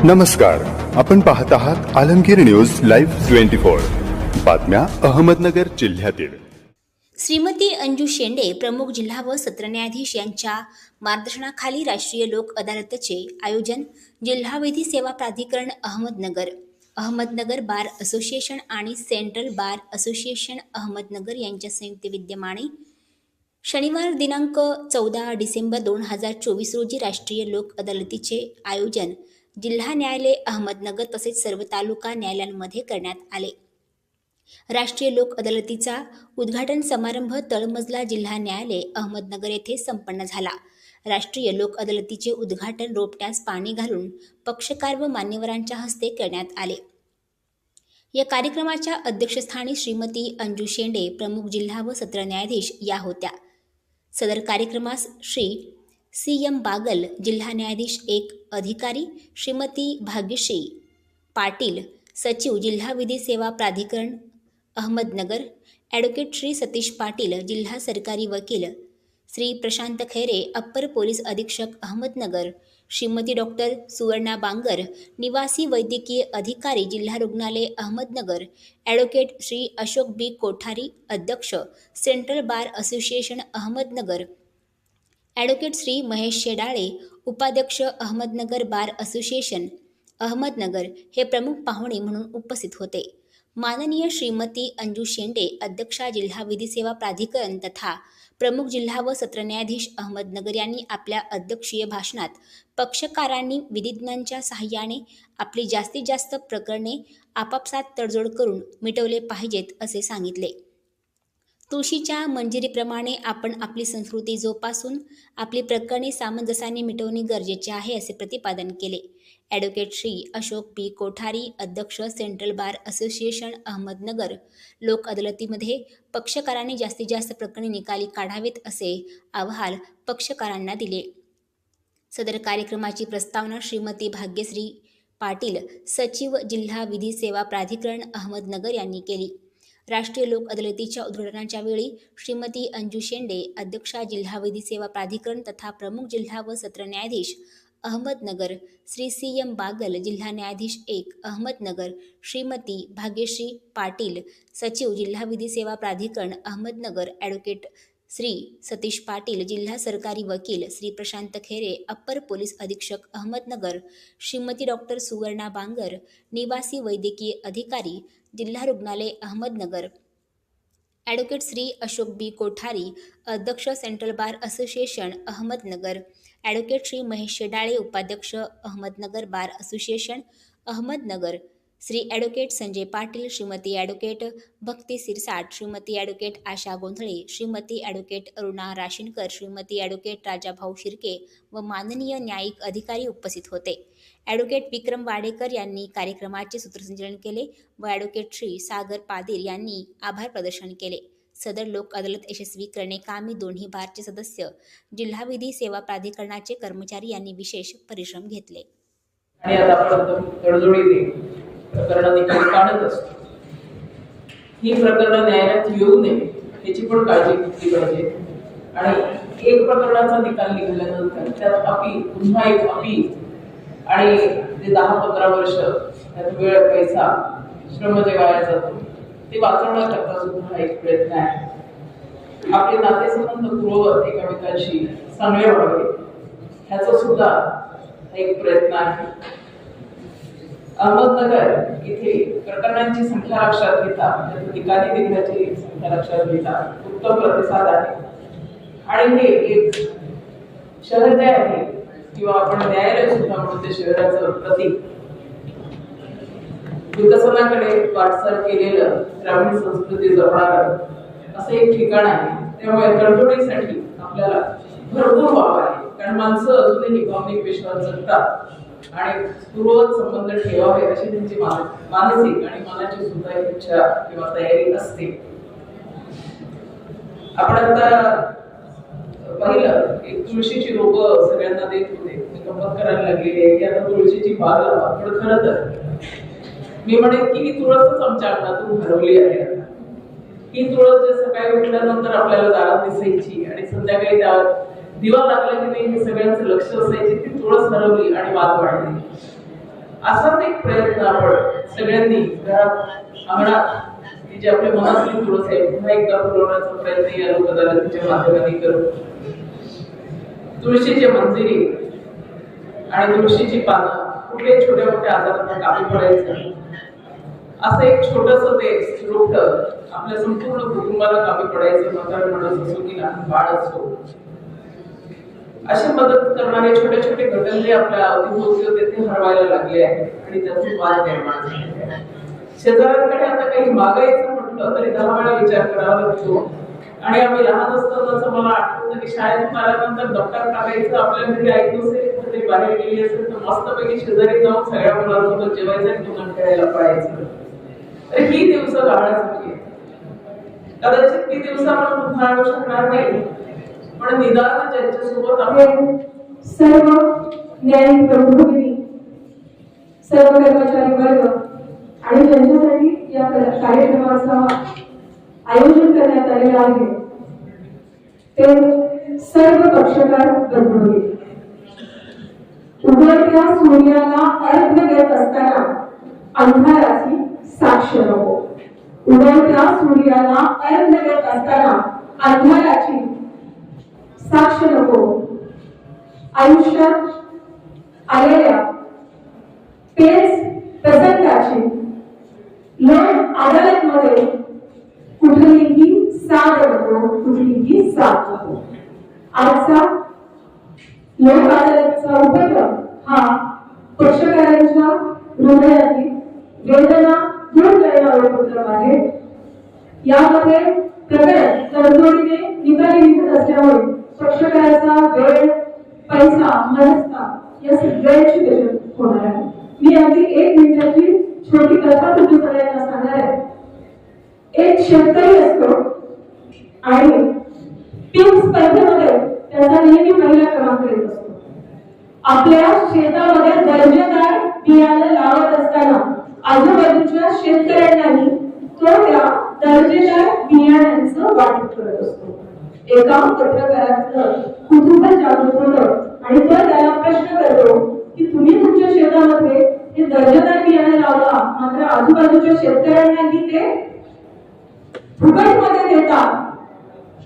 नमस्कार, आपण पाहत आहात आलमगीर न्यूज लाईव्ह 24 बातम्या अहमदनगर जिल्ह्यातील। श्रीमती अंजू शेंडे प्रमुख जिल्हा व सत्र न्यायाधीश यांच्या मार्गदर्शनाखाली राष्ट्रीय लोक अदालतचे आयोजन जिल्हा विधी सेवा प्राधिकरण अहमदनगर बार असोसिएशन आणि सेंट्रल बार असोसिएशन अहमदनगर यांच्या संयुक्त विद्यमाने शनिवार दिनांक 14 डिसेंबर 2024 रोजी राष्ट्रीय लोक अदालतीचे आयोजन जिल्हा न्यायालय अहमदनगर तसेच सर्व तालुका न्यायालयांमध्ये करण्यात आले। राष्ट्रीय लोक अदालतीचा उद्घाटन समारंभ तळमजला जिल्हा न्यायालय अहमदनगर येथे संपन्न झाला। राष्ट्रीय लोक अदालतीचे उद्घाटन रोपट्यास पाणी घालून पक्षकार व मान्यवरांच्या हस्ते करण्यात आले। या कार्यक्रमाच्या अध्यक्षस्थानी श्रीमती अंजू शेंडे प्रमुख जिल्हा व सत्र न्यायाधीश या होत्या। सदर कार्यक्रमास श्री CM बागल जिल्हा न्यायाधीश 1 अधिकारी, श्रीमती भाग्यश्री पाटील सचिव जिल्हा विधी सेवा प्राधिकरण अहमदनगर, ॲडव्होकेट श्री सतीश पाटील जिल्हा सरकारी वकील, श्री प्रशांत खैरे अप्पर पोलीस अधीक्षक अहमदनगर, श्रीमती डॉक्टर सुवर्णा बांगर निवासी वैद्यकीय अधिकारी जिल्हा रुग्णालय अहमदनगर, ॲडव्होकेट श्री अशोक B कोठारी अध्यक्ष central bar association Ahmednagar, advocate Shri Mahesh Shedale उपाध्यक्ष अहमदनगर बार असोसिएशन अहमदनगर हे प्रमुख पाहुणे म्हणून उपस्थित होते। माननीय श्रीमती अंजू शेंडे अध्यक्षा जिल्हा विधी सेवा प्राधिकरण तथा प्रमुख जिल्हा व सत्र न्यायाधीश अहमदनगर यांनी आपल्या अध्यक्षीय भाषणात पक्षकारांनी विधिज्ञांच्या सहाय्याने आपली जास्तीत जास्त प्रकरणे आपापसात तडजोड करून मिटवले पाहिजेत असे सांगितले। तुळशीच्या मंजिरीप्रमाणे आपण आपली संस्कृती जोपासून आपली प्रकरणे सामंजस्याने मिटवणे गरजेचे आहे असे प्रतिपादन केले। ॲडव्होकेट श्री अशोक B कोठारी अध्यक्ष सेंट्रल बार असोसिएशन अहमदनगर लोक अदालतीमध्ये पक्षकारांनी जास्तीत जास्त प्रकरणे निकाली काढावेत असे आवाहन पक्षकारांना दिले। सदर कार्यक्रमाची प्रस्तावना श्रीमती भाग्यश्री पाटील सचिव जिल्हा विधी सेवा प्राधिकरण अहमदनगर यांनी केली। राष्ट्रीय लोक अदालतीच्या उद्घाटनाच्या वेळी श्रीमती अंजू शेंडे अध्यक्षा जिल्हा विधी सेवा प्राधिकरण तथा प्रमुख जिल्हा व सत्र न्यायाधीश अहमदनगर, श्री CM बागल जिल्हा न्यायाधीश 1 अहमदनगर, श्रीमती भाग्यश्री पाटील सचिव जिल्हा विधी सेवा प्राधिकरण अहमदनगर, ॲडव्होकेट श्री सतीश पाटील जिल्हा सरकारी वकील, श्री प्रशांत खैरे अप्पर पोलीस अधीक्षक अहमदनगर, श्रीमती डॉक्टर सुवर्णा बांगर निवासी वैद्यकीय अधिकारी जिल्हा रुग्णालय अहमदनगर, ॲडव्होकेट श्री अशोक B कोठारी अध्यक्ष central bar association Ahmednagar, advocate Shri Mahesh Shedale उपाध्यक्ष Ahmednagar bar association Ahmednagar, Shri advocate Sanjay Patil, Shrimati advocate Bhakti Sirsat, Shrimati advocate Asha Gondhale, Shrimati advocate Aruna Rashinkar, Shrimati advocate Rajabhau Shirke व माननीय न्यायिक अधिकारी उपस्थित होते। ॲडव्होकेट विक्रम वाडेकर यांनी कार्यक्रमाचे सूत्रसंचालन केले व ॲडव्होकेट श्री सागर पादीर यांनी आभार प्रदर्शन केले। सदर लोक अदालत यशस्वी करणे कामी दोन्ही बारचे सदस्य, जिल्हा विधी सेवा प्राधिकरणाचे कर्मचारी यांनी विशेष परिश्रम घेतले। आणि आतापर्यंत तडजोडीने प्रकरण निकाल काढत असतो। ही प्रकरण न्यायालयात येऊ नये याची पण काळजी घेतली पाहिजे आणि एक प्रकरणाचा निकाल निघाल्यानंतर त्यात अपील, पुन्हा एक अपील आणि ते 10-15 वर्ष त्यात वेळ, पैसा, श्रम जे वाया जातो ते वाचवण्याकरता सुद्धा एक प्रयत्न आहे। आपले नातेसंबंध पूर्ववत एकमेकांशी चांगले व्हावे ह्याचा सुद्धा एक प्रयत्न आहे। अहमदनगर इथे प्रकरणांची संख्या लक्षात घेता, निकाली निघण्याची संख्या लक्षात घेता उत्तम प्रतिसाद आहे आणि हे एक शहर जे आहे किंवा आपण न्यायालय सुद्धा म्हणून ते शहराचं प्रतीक, विकसनाकडे वाटचाल केलेलं, ग्रामीण संस्कृती जपणारं असं एक ठिकाण आहे। त्यामुळे तडजोडीसाठी आपल्याला भरपूर वाव आहे, कारण माणसं अजूनही भावनिक विश्वास जगतात आणि पूर्ववत संबंध ठेवावे अशी त्यांची मानसिक आणि मनाची सुद्धा इच्छा किंवा तयारी असते। आपण आता पाहिलं की तुळशीची रोपं सगळ्यांना देत होते, गंमत करायला लागलेली की आता तुळशीची बाग लावा। पण खरं तर मी म्हणेन की ही तुळसच आमच्या अंगणातून हरवली आहे। ही तुळस जे सकाळी उठल्यानंतर आपल्याला दारात दिसायची आणि संध्याकाळी त्या दिवा लागला की नाही हे सगळ्यांचं लक्ष असायचे, ती तुळस हरवली आणि वाद वाढली। असाच एक प्रयत्न आपण सगळ्यांनी घरात अंगणात की जे आपल्या मनातली तुळस आहे पुन्हा एकदा फुलवण्याचा प्रयत्न या लोक अदालतीच्या माध्यमाने करू. तुळशीची मंजिरी आणि तुळशीची पानं कुठे छोट्या मोठ्या आजारांना कामी पडायचं असं एक छोटस ते रोपट आपल्या संपूर्ण कुटुंबाला कामी पडायचं. म्हातारा माणूस असो की लहान बाळ असो अशी मदत करणारे छोटे छोटे घटक आपल्या अवतीभोवती होते ते हरवायला लागले आहेत आणि त्यातून वाद निर्माण झाले. शेजाऱ्यांकडे आता काही मागायचं म्हटलं तरी 10 वेळा विचार करावा लागतो. आणि आम्ही लहान असतानाच मला आठवतं की शाळेतून आल्यानंतर दप्तर टाकायचं आपल्या घरी आई नसेल तरी बाहेर गेली असेल तर मस्तपैकी शेजारी जाऊन सगळ्या मुलांसोबत जेवायचं आणि दुकान खेळायला पडायचं. तर ही दिवस गाळण्यासाठी कदाचित ती दिवस आपण पुन्हा आणू शकणार नाही पण निदान ज्यांच्यासोबत आपण सर्व न्यायिक प्रमुखांनी सर्व कर्मचारी वर्ग आणि ज्यांच्यासाठी या कार्यक्रमाचा आयोजन करण्यात आलेलं आहे ते सर्व पक्षकार बंधू. उगवत्या सूर्याला अर्घ्य देत असताना अंधाराची साक्ष नको. उगवत्या सूर्याला अर्घ्य देत असताना अंधाराची साक्ष नको. आयुष्यात आलेल्या पेच प्रसंगाची लोक अदालतमध्ये कुठलीही साथ नको, कुठलीही साथ नको. आजचा लोक अदालतचा उपक्रम हा पक्षकारांच्या हृदयाची वेदना दूर करणारा उपक्रम आहे. यामध्ये प्रकरण तडजोडीने निकाली निघत असल्यामुळे पक्षकाराचा वेळ, पैसा, मनस्ता या सगळ्याची बचत होणार आहे. मी अगदी 1 मिनिटाची छोटी कथा तुमच्या सगळ्यांना सांगणार आहे. एक शेतकरी असतो आणि पीक स्पर्धेमध्ये त्याचा नेहमी पहिला क्रमांक येत असतो. आपल्या शेतामध्ये दर्जेदार बियाणं लावत असताना आजूबाजूच्या शेतकऱ्यांनाही तो त्या दर्जेदार बियाण्यांचं वाटप करत असतो. एका पत्रकाराचं कुतूहल जागृत होतं आणि तो त्याला प्रश्न करतो की तुम्ही तुमच्या शेतामध्ये हे दर्जेदार बियाणं लावला मात्र आजूबाजूच्या शेतकऱ्यांनाही ते फुकटमध्ये देतात,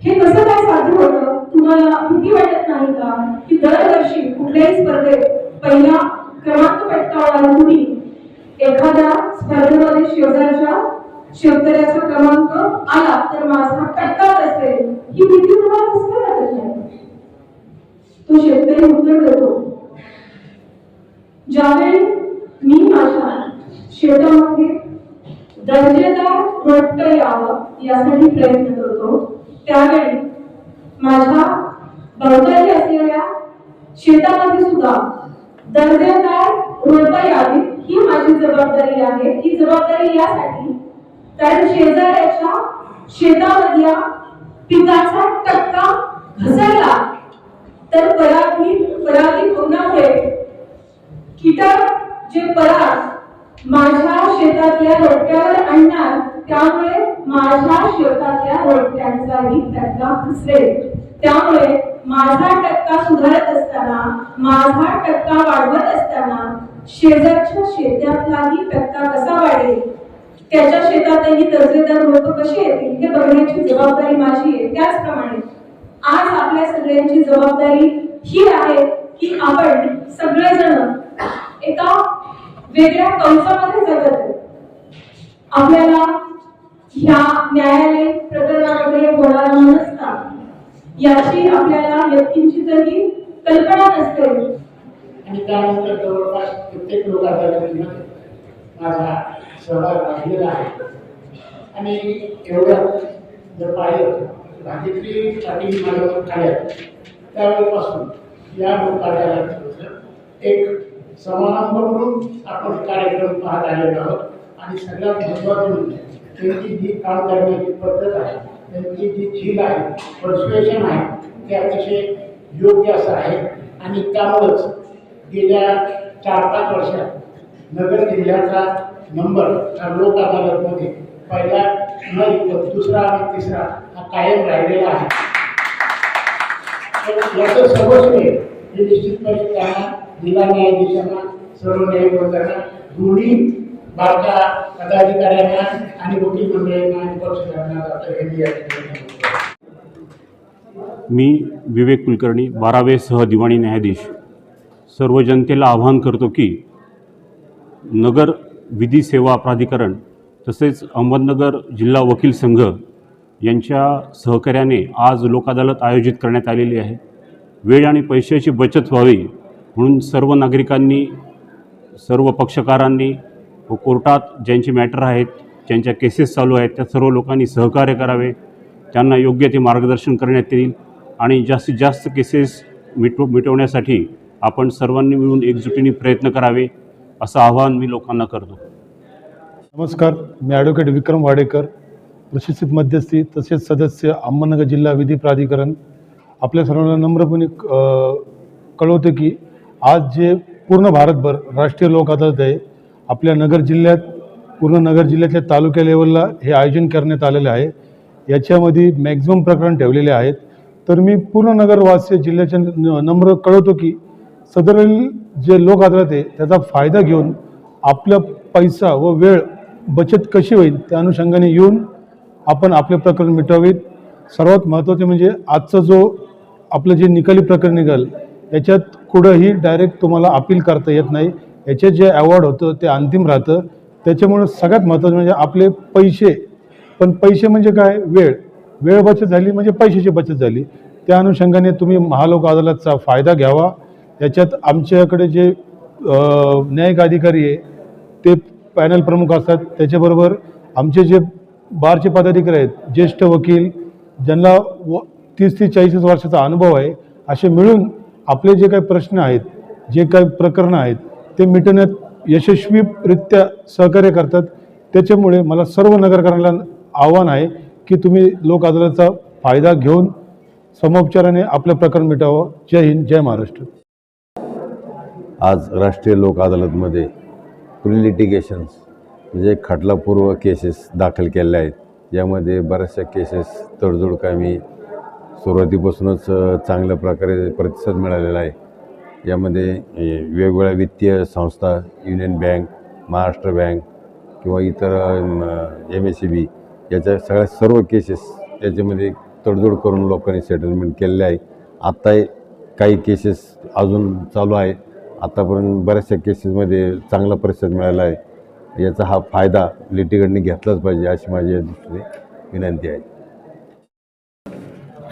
हे कसं काय साध्य होतं? तुम्हाला भीती वाटत नाही का की दरवर्षी कुठल्याही स्पर्धेत पहिला क्रमांक पटकावणारा तुम्ही एखाद्या स्पर्धेमध्ये शेजारच्या शेतकऱ्याचा क्रमांक आला तर माझा टक्काच असेल, ही भीती तुम्हाला कसं काय वाटत नाही? तो शेतकरी उत्तर देतो, ज्यावेळी मी माझ्या शेतामध्ये दर्जेदार रोपट यावं यासाठी प्रयत्न करतो त्यावेळी माझ्या भोवताली असलेल्या शेतामध्ये सुद्धा दर्जेदार रोपट यावी ही माझी जबाबदारी आहे. ही जबाबदारी यासाठी कारण शेजाऱ्याच्या शेतामधल्या पिकाचा टक्का घसरला तर परागी होण्यामुळे कीटक जे पराग माझ्या शेतातल्या रोपट्यावर आणणार त्यामुळे माझ्या शेतातल्या रोपट्यांचाही टक्का घसरेल. त्यामुळे माझा टक्का सुधारत असताना, माझा टक्का वाढवत असताना शेजारच्या शेतातलाही टक्का कसा वाढेल, त्याच्या शेतातही दर्जेदार रोप कशी येतील हे बघण्याची जबाबदारी माझी आहे. त्याचप्रमाणे आज आपल्या सगळ्यांची जबाबदारी ही आहे की आपण सगळेजण एका वेगळ्या कंसामध्ये जगत आहे. आपल्याला ह्या न्यायालय प्रकरणामध्ये होणारा मनस्ताप याची आपल्याला व्यक्तींची तरी कल्पना नसते. आणि त्यानंतर जवळपास प्रत्येक लोक अदालतीमध्ये माझा सहभाग राहिलेला आहे. आणि एवढं जर पाहिलं भाजपची पाठी माझ्यावर आल्या त्यावेळेपासून या लोक अदालतीचं एक समारंभ म्हणून आपण कार्यक्रम पाहत आलेलो आहोत. आणि सगळ्यात महत्त्वाचं म्हणजे त्यांची जी काम करण्याची पद्धत आहे, त्यांची जी झील आहे, पर्सुएशन आहे ते अतिशय योग्य असं आहे. आणि त्यामुळंच गेल्या 4-5 वर्षात नगर जिल्ह्याचा नंबर लोक अदालतमध्ये पहिला नाही तर दुसरा आणि तिसरा हा कायम राहिलेला आहे. याचं सर्व श्रेय हे निश्चितपणे त्यांना जिल्हा न्यायाधीशांना सर्व न्यायिक वर्गांना, दोन्ही बारच्या पदाधिकाऱ्यांना आणि वकील मंडळींना आणि पक्षकारांना आपल्या हिंदी या ठिकाणी मी विवेक कुलकर्णी 12वे सहदिवाणी न्यायाधीश सर्व जनतेला आवाहन करतो की नगर विधी सेवा प्राधिकरण तसेच अहमदनगर जिल्हा वकील संघ यांच्या सहकार्याने आज लोक अदालत आयोजित करण्यात आलेली आहे. वेळ आणि पैशाची बचत व्हावी म्हणून सर्व नागरिकांनी, सर्व पक्षकारांनी व कोर्टात ज्यांचे मॅटर आहेत, ज्यांच्या केसेस चालू आहेत, त्या सर्व लोकांनी सहकार्य करावे. त्यांना योग्य ते मार्गदर्शन करण्यात येईल आणि जास्तीत जास्त केसेस मिटवण्यासाठी आपण सर्वांनी मिळून एकजुटीने प्रयत्न करावे असं आवाहन मी लोकांना करतो. नमस्कार, मी ॲडव्होकेट विक्रम वाडेकर, प्रशिक्षित मध्यस्थी तसेच सदस्य अहमदनगर जिल्हा विधी प्राधिकरण. आपल्या सर्वांना नम्रपणे कळवतो की आज जे पूर्ण भारतभर राष्ट्रीय लोक अदालत आहे, आपल्या नगर जिल्ह्यात, पूर्ण नगर जिल्ह्यातल्या तालुक्या लेवलला हे आयोजन करण्यात आलेलं आहे. याच्यामध्ये मॅक्झिमम प्रकरण ठेवलेले आहेत. तर मी पूर्ण नगरवासी जिल्ह्याच्या नम्र कळवतो की सदरील जे लोक अदालत आहे त्याचा फायदा घेऊन आपला पैसा व वेळ बचत कशी होईल त्या अनुषंगाने येऊन आपण आपले प्रकरण मिटवावेत. सर्वात महत्त्वाचे म्हणजे आजचा जो आपलं जे निकाली प्रकरण निघाल याच्यात कुठंही डायरेक्ट तुम्हाला अपील करता येत नाही. याच्यात जे अवॉर्ड होतं ते अंतिम राहतं. त्याच्यामुळे सगळ्यात महत्त्वाचं म्हणजे आपले पैसे, पण पैसे म्हणजे काय, वेळ बचत झाली म्हणजे पैशाची बचत झाली. त्या अनुषंगाने तुम्ही महालोक अदालतचा फायदा घ्यावा. याच्यात आमच्याकडे जे न्यायिक अधिकारी आहे ते पॅनल प्रमुख असतात. त्याच्याबरोबर आमचे जे बारचे पदाधिकारी आहेत, ज्येष्ठ वकील ज्यांना 30 ते 40 वर्षाचा अनुभव आहे, असे मिळून आपले जे काही प्रश्न आहेत, जे काही प्रकरणं आहेत ते मिटवण्यात यशस्वीरित्या सहकार्य करतात. त्याच्यामुळे मला सर्व नगरकरांना आव्हान आहे की तुम्ही लोक अदालतचा फायदा घेऊन समोपचाराने आपलं प्रकरण मिटावं. जय हिंद, जय महाराष्ट्र. आज राष्ट्रीय लोक अदालतमध्ये प्री लिटिगेशन्स म्हणजे खटलापूर्व केसेस दाखल केल्या आहेत. यामध्ये बऱ्याचशा केसेस तडजोड कामी सुरुवातीपासूनच चांगल्या प्रकारे प्रतिसाद मिळालेला आहे. यामध्ये वेगवेगळ्या वित्तीय संस्था, युनियन बँक, महाराष्ट्र बँक किंवा इतर MSEB याच्या सर्व केसेस याच्यामध्ये तडजोड करून लोकांनी सेटलमेंट केलेले आहे. आत्ता काही केसेस अजून चालू आहे. आतापर्यंत बऱ्याचशा केसेसमध्ये चांगला प्रतिसाद मिळाला आहे. याचा हा फायदा लिटिगंटने घेतलाच पाहिजे अशी माझी या दृष्टीने विनंती आहे.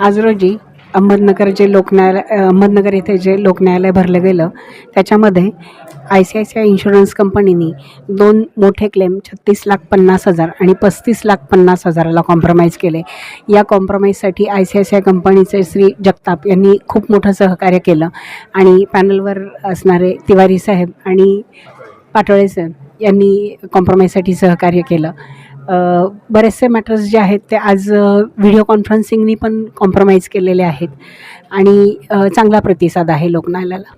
आज रोजी अहमदनगर येथे जे लोकन्यायालय भरलं गेलं त्याच्यामध्ये ICICI इन्शुरन्स कंपनीने 2 मोठे क्लेम 36,50,000 आणि 35,50,000ला कॉम्प्रोमाइज केले. या कॉम्प्रोमाइजसाठी ICICI कंपनीचे श्री जगताप यांनी खूप मोठं सहकार्य केलं आणि पॅनलवर असणारे तिवारी साहेब आणि पाटोळे साहेब यांनी कॉम्प्रोमाइजसाठी सहकार्य केलं. बरेचसे मॅटर्स जे आहेत ते आज व्हिडिओ कॉन्फरन्सिंगनी पण कॉम्प्रोमाइज केलेले आहेत आणि चांगला प्रतिसाद आहे लोकन्यायालयाला.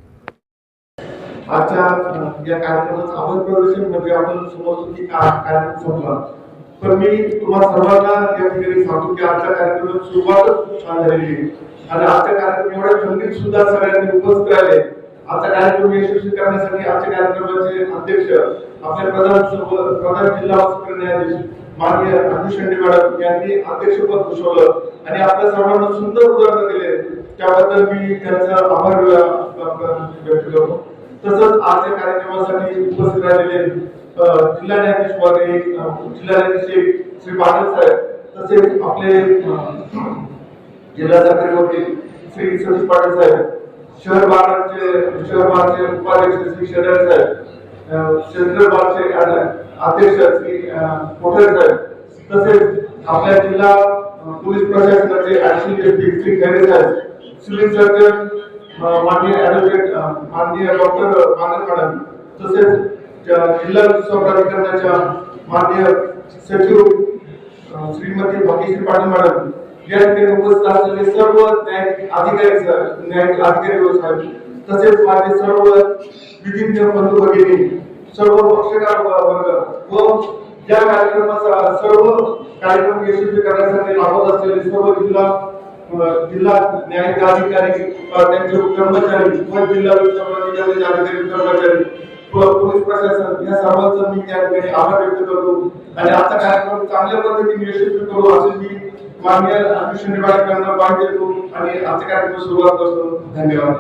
आजच्या या कार्यक्रमाचं आवाज प्रदर्शन म्हणजे आपण समजतो की कार्यक्रम संपला, पण मी तुम्हाला सर्वांना या ठिकाणी सांगतो की आजच्या कार्यक्रमाची सुरुवातच खूप छान झालेली आहे आणि आजच्या कार्यक्रम एवढ्या थंडीत सुद्धा सगळ्यांनी उपस्थित राहिले. आजचा कार्यक्रम यशस्वी करण्यासाठी आजच्या कार्यक्रमाचे अध्यक्ष आपले प्रधान जिल्हा सत्र न्यायाधीश माननीय अंजू शेंडे मॅडम यांनी अध्यक्षपद भूषवलं आणि आपल्या सर्वांना सुंदर उदाहरण दिले. त्याबद्दल मी त्यांचा आभार व्यक्त करतो. तसंच आजच्या कार्यक्रमासाठी उपस्थित राहिलेले जिल्हा न्यायाधीश वगैरे, जिल्हा न्यायाधीश श्री बादल साहेब, तसेच आपले जिल्हा सरकारी वकील श्री सतीश पाटील साहेब, शहर बारचे उपाध्यक्ष श्री शेलार साहेब, सेंट्रल बारचे अध्यक्ष श्री कोठारे साहेब, तसेच आपल्या जिल्हा पोलीस प्रशासनाचे ऍडिशनल श्री खैरे साहेब, सिव्हिल सर्जन माननीय ॲडव्होकेट माननीय डॉक्टर मानद मॅडम, तसेच जिल्हा प्राधिकरणाच्या माननीय सचिव श्रीमती भाग्यश्री पाटील मॅडम, या ठिकाणी उपस्थित असलेले सर्व न्यायिक अधिकारी साहेब, तसेच माझे सर्व विधिज्ञ बंधू भगिनी, सर्व पक्षकार वर्ग व या कार्यक्रमाचा सर्व कार्यक्रम यशस्वी करण्यासाठी राबवत असलेले सर्व जिल्हा न्यायिक अधिकारी, त्यांचे कर्मचारी व जिल्हा अधिकारी कर्मचारी पोलीस प्रशासन या सर्वांचा मी या ठिकाणी आभार व्यक्त करतो आणि आजचा कार्यक्रम चांगल्या पद्धतीने यशस्वी करू असे मी माननीय अंजू शेंडे पाटील यांना देतो आणि आजच्या कार्यक्रमाला सुरुवात करतो. धन्यवाद.